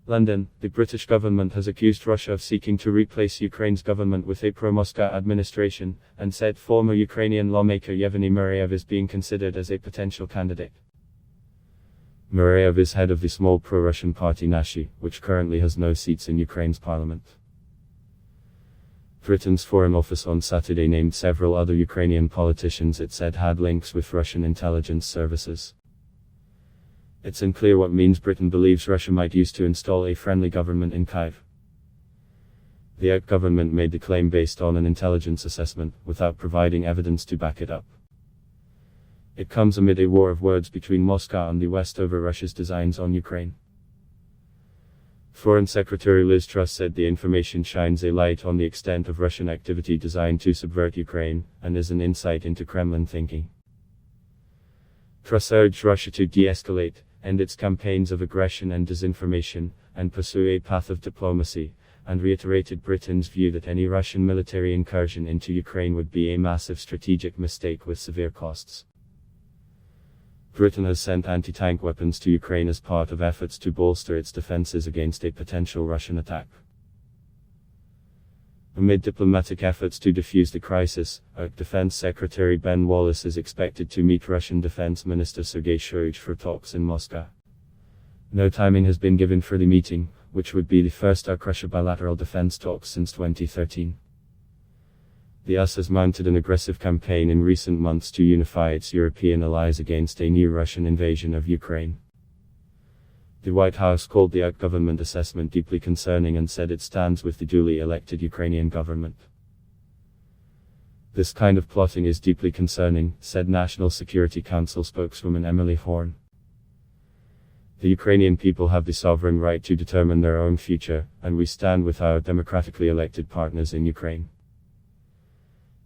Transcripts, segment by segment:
London, the British government has accused Russia of seeking to replace Ukraine's government with a pro-Moscow administration, and said former Ukrainian lawmaker Yevheniy Murayev is being considered as a potential candidate. Murayev is head of the small pro-Russian party Nashi, which currently has no seats in Ukraine's parliament. Britain's Foreign Office on Saturday named several other Ukrainian politicians it said had links with Russian intelligence services. It's unclear what means Britain believes Russia might use to install a friendly government in Kyiv. The UK government made the claim based on an intelligence assessment, without providing evidence to back it up. It comes amid a war of words between Moscow and the West over Russia's designs on Ukraine. Foreign Secretary Liz Truss said the information shines a light on the extent of Russian activity designed to subvert Ukraine, and is an insight into Kremlin thinking. Truss urged Russia to de-escalate, end its campaigns of aggression and disinformation, and pursue a path of diplomacy, and reiterated Britain's view that any Russian military incursion into Ukraine would be a massive strategic mistake with severe costs. Britain has sent anti-tank weapons to Ukraine as part of efforts to bolster its defenses against a potential Russian attack. Amid diplomatic efforts to defuse the crisis, UK Defense Secretary Ben Wallace is expected to meet Russian Defense Minister Sergei Shoigu for talks in Moscow. No timing has been given for the meeting, which would be the first UK-Russia bilateral defense talks since 2013. The US has mounted an aggressive campaign in recent months to unify its European allies against a new Russian invasion of Ukraine. The White House called the UK government assessment deeply concerning and said it stands with the duly elected Ukrainian government. This kind of plotting is deeply concerning, said National Security Council spokeswoman Emily Horn. The Ukrainian people have the sovereign right to determine their own future, and we stand with our democratically elected partners in Ukraine.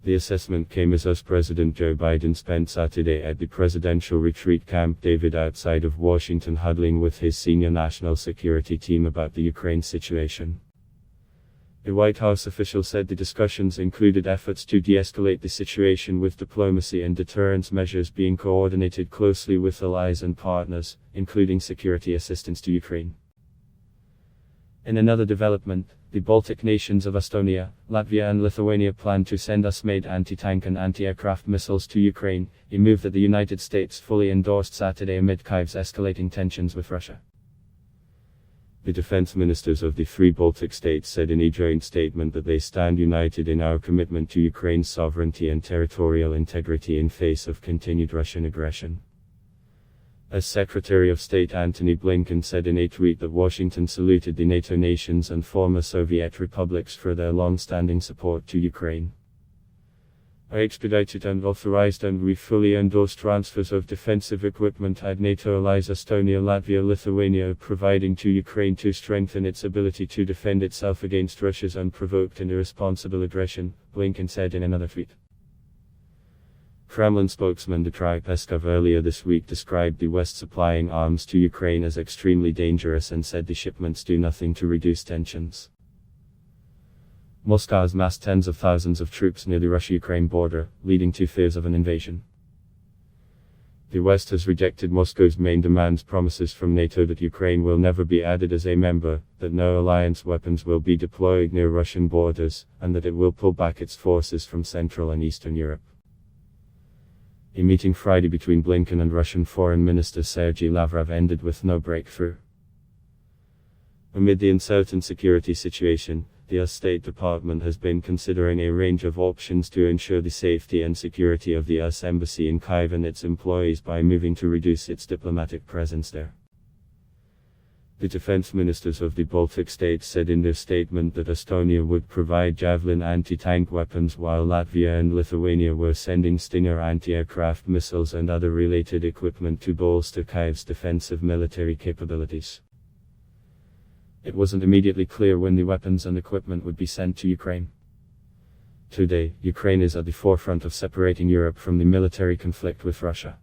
The assessment came as US President Joe Biden spent Saturday at the presidential retreat Camp David outside of Washington huddling with his senior national security team about the Ukraine situation. A White House official said the discussions included efforts to de-escalate the situation with diplomacy and deterrence measures being coordinated closely with allies and partners, including security assistance to Ukraine. In another development, the Baltic nations of Estonia, Latvia and Lithuania plan to send US-made anti-tank and anti-aircraft missiles to Ukraine, a move that the United States fully endorsed Saturday amid Kyiv's escalating tensions with Russia. The defense ministers of the three Baltic states said in a joint statement that they stand united in our commitment to Ukraine's sovereignty and territorial integrity in face of continued Russian aggression. As Secretary of State Antony Blinken said in a tweet that Washington saluted the NATO nations and former Soviet republics for their long-standing support to Ukraine. I expedited and authorized and we fully endorse transfers of defensive equipment at NATO allies Estonia, Latvia, Lithuania, providing to Ukraine to strengthen its ability to defend itself against Russia's unprovoked and irresponsible aggression, Blinken said in another tweet. Kremlin spokesman Dmitry Peskov earlier this week described the West supplying arms to Ukraine as extremely dangerous and said the shipments do nothing to reduce tensions. Moscow has massed tens of thousands of troops near the Russia-Ukraine border, leading to fears of an invasion. The West has rejected Moscow's main demands, promises from NATO that Ukraine will never be added as a member, that no alliance weapons will be deployed near Russian borders, and that it will pull back its forces from Central and Eastern Europe. A meeting Friday between Blinken and Russian Foreign Minister Sergei Lavrov ended with no breakthrough. Amid the uncertain security situation, the US State Department has been considering a range of options to ensure the safety and security of the US Embassy in Kyiv and its employees by moving to reduce its diplomatic presence there. The defense ministers of the Baltic states said in their statement that Estonia would provide Javelin anti-tank weapons while Latvia and Lithuania were sending Stinger anti-aircraft missiles and other related equipment to bolster Kyiv's defensive military capabilities. It wasn't immediately clear when the weapons and equipment would be sent to Ukraine. Today, Ukraine is at the forefront of separating Europe from the military conflict with Russia.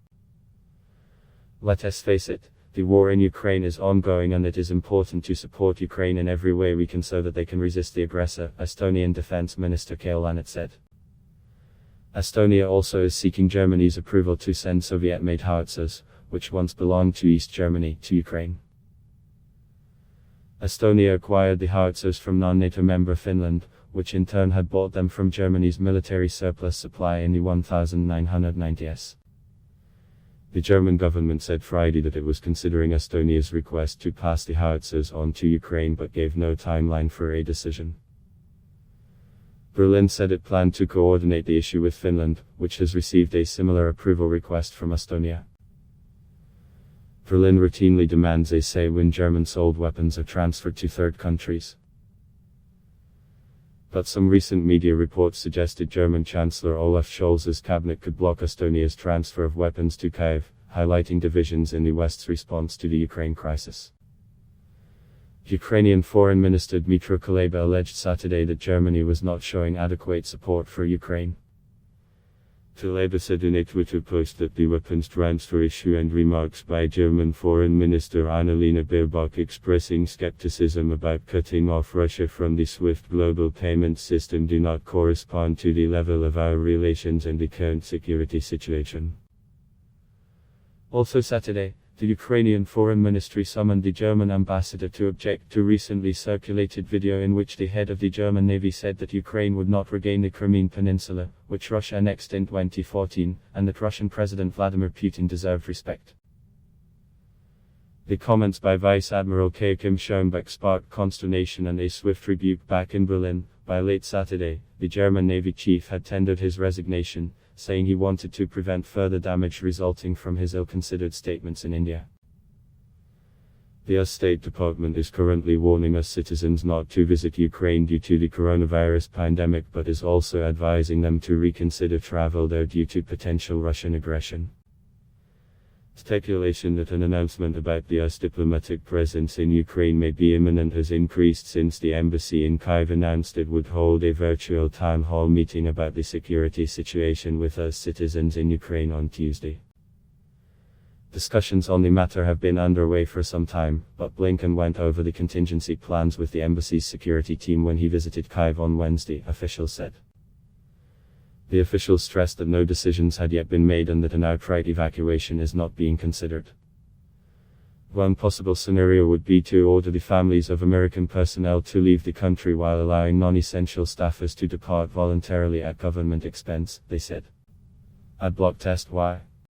Let us face it, the war in Ukraine is ongoing and it is important to support Ukraine in every way we can so that they can resist the aggressor, Estonian Defense Minister Kalle Laanet said. Estonia also is seeking Germany's approval to send Soviet-made howitzers, which once belonged to East Germany, to Ukraine. Estonia acquired the howitzers from non-NATO member Finland, which in turn had bought them from Germany's military surplus supply in the 1990s. The German government said Friday that it was considering Estonia's request to pass the howitzers on to Ukraine but gave no timeline for a decision. Berlin said it planned to coordinate the issue with Finland, which has received a similar approval request from Estonia. Berlin routinely demands a say when German-sold weapons are transferred to third countries. But some recent media reports suggested German Chancellor Olaf Scholz's cabinet could block Estonia's transfer of weapons to Kyiv, highlighting divisions in the West's response to the Ukraine crisis. Ukrainian Foreign Minister Dmytro Kuleba alleged Saturday that Germany was not showing adequate support for Ukraine. Kuleba said in a Twitter post that the weapons transfer issue and remarks by German Foreign Minister Annalena Baerbock expressing skepticism about cutting off Russia from the SWIFT global payment system do not correspond to the level of our relations and the current security situation. Also Saturday, the Ukrainian Foreign Ministry summoned the German ambassador to object to recently circulated video in which the head of the German Navy said that Ukraine would not regain the Crimean Peninsula, which Russia annexed in 2014, and that Russian President Vladimir Putin deserved respect. The comments by Vice Admiral Kim Schoenbeck sparked consternation and a swift rebuke back in Berlin. By late Saturday, the German Navy chief had tendered his resignation, saying he wanted to prevent further damage resulting from his ill-considered statements in India. The US State Department is currently warning US citizens not to visit Ukraine due to the coronavirus pandemic, but is also advising them to reconsider travel there due to potential Russian aggression. Speculation that an announcement about the US diplomatic presence in Ukraine may be imminent has increased since the embassy in Kyiv announced it would hold a virtual town hall meeting about the security situation with US citizens in Ukraine on Tuesday. Discussions on the matter have been underway for some time, but Blinken went over the contingency plans with the embassy's security team when he visited Kyiv on Wednesday, officials said. The officials stressed that no decisions had yet been made and that an outright evacuation is not being considered. One possible scenario would be to order the families of American personnel to leave the country while allowing non-essential staffers to depart voluntarily at government expense, they said. Adblock test why.